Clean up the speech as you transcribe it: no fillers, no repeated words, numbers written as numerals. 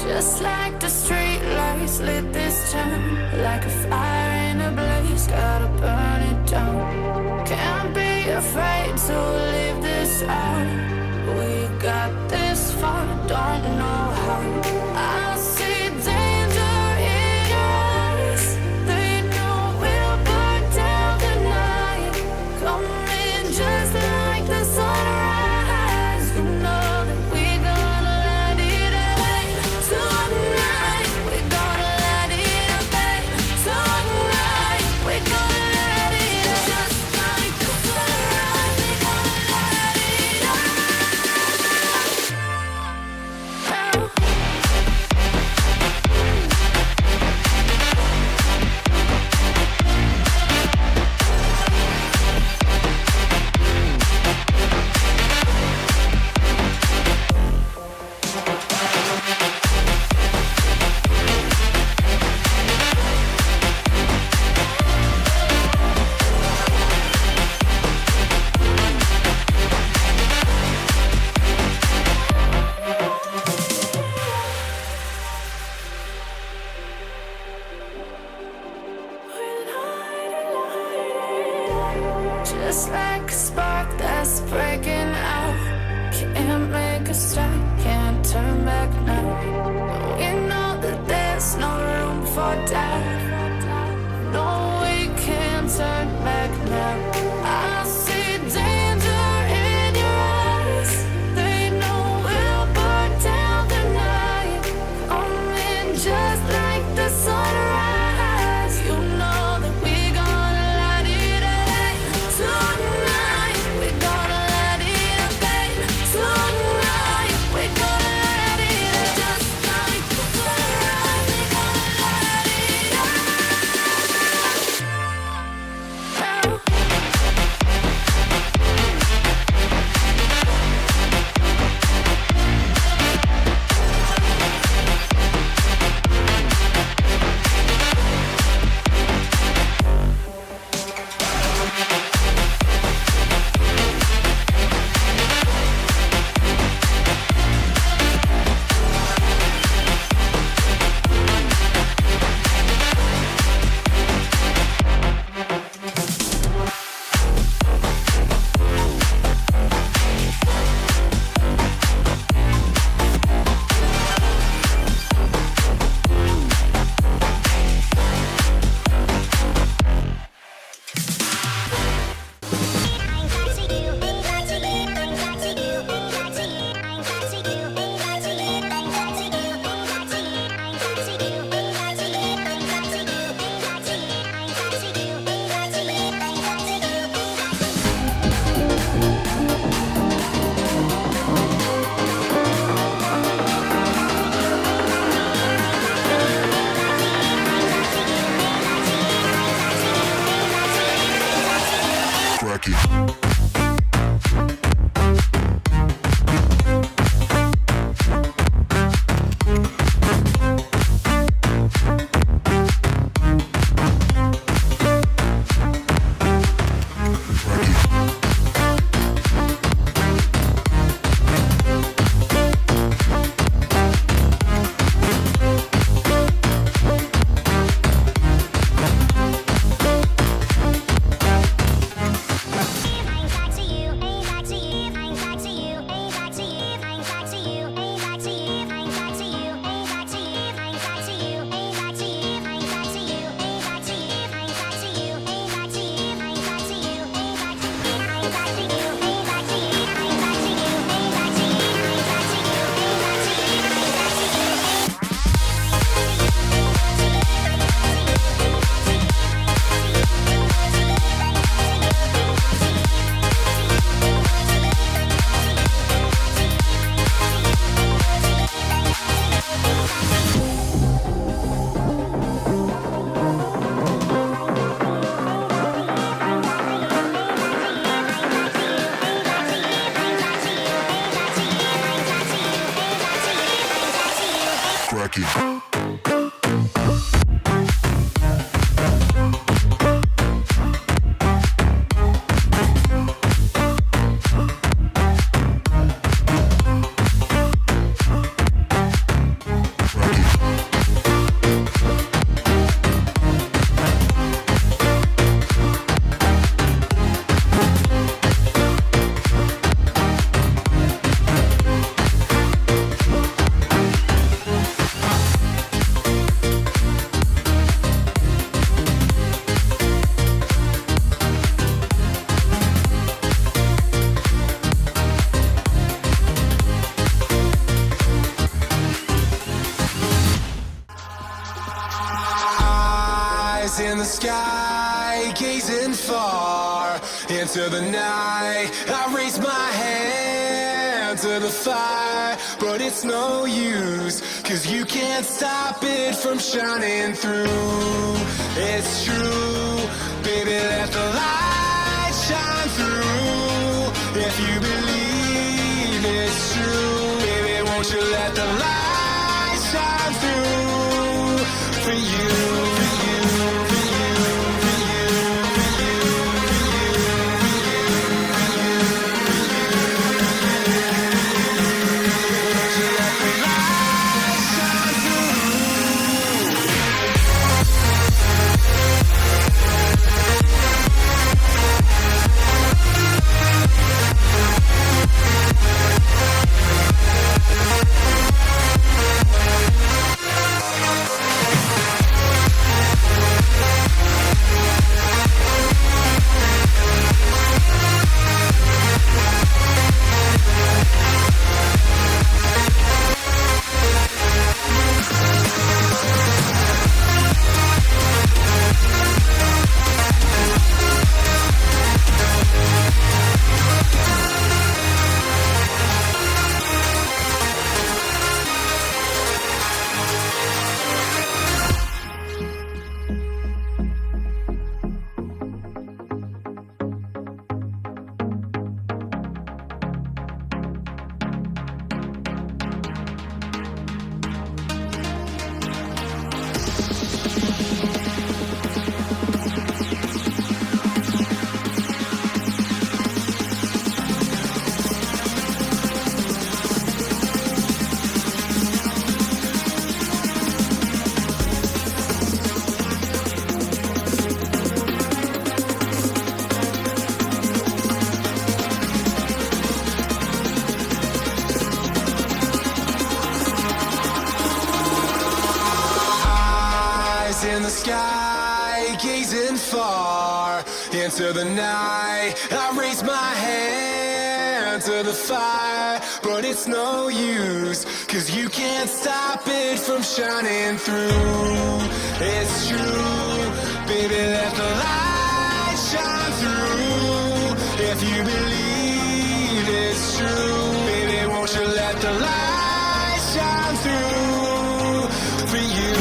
Just like the street lights lit this town, like a fire in a blaze, gotta burn it down. Can't be afraid to leave this out. We got this far, don't know how. I see danger in your eyes. They know we'll burn down the night. Coming just like the sunrise. You know that we gonna let it rain. Tonight we gonna let it rain. Tonight we gonna let it rain. Just like the sunrise, we gonna let it rain. Just like a spark that's breaking out. Can't make a stop, can't turn back now. We know that there's no room for doubt. No, we can't turn back now. I see danger in your eyes. They know we'll burn down the night. Coming just like the sunrise. You know that we gonna let it rain. Tonight we gonna let it rain. Tonight we gonna let it rain. Just like the sunrise, we gonna let it rain. in the sky, gazing far into the night. I raise my hand to the fire, but it's no use, 'cause you can't stop it from shining through. It's true, baby, let the light shine through. If you believe it's true, baby, won't you let the light shine through for you, for you, for you, for you, for you, for you, for you, for you, won't you let the light shine through? In the sky, gazing far into the night. I raise my hand to the fire, but it's no use, 'cause you can't stop it from shining through. It's true, baby, let the light shine through. If you believe it's true, baby, won't you let the light shine through for you?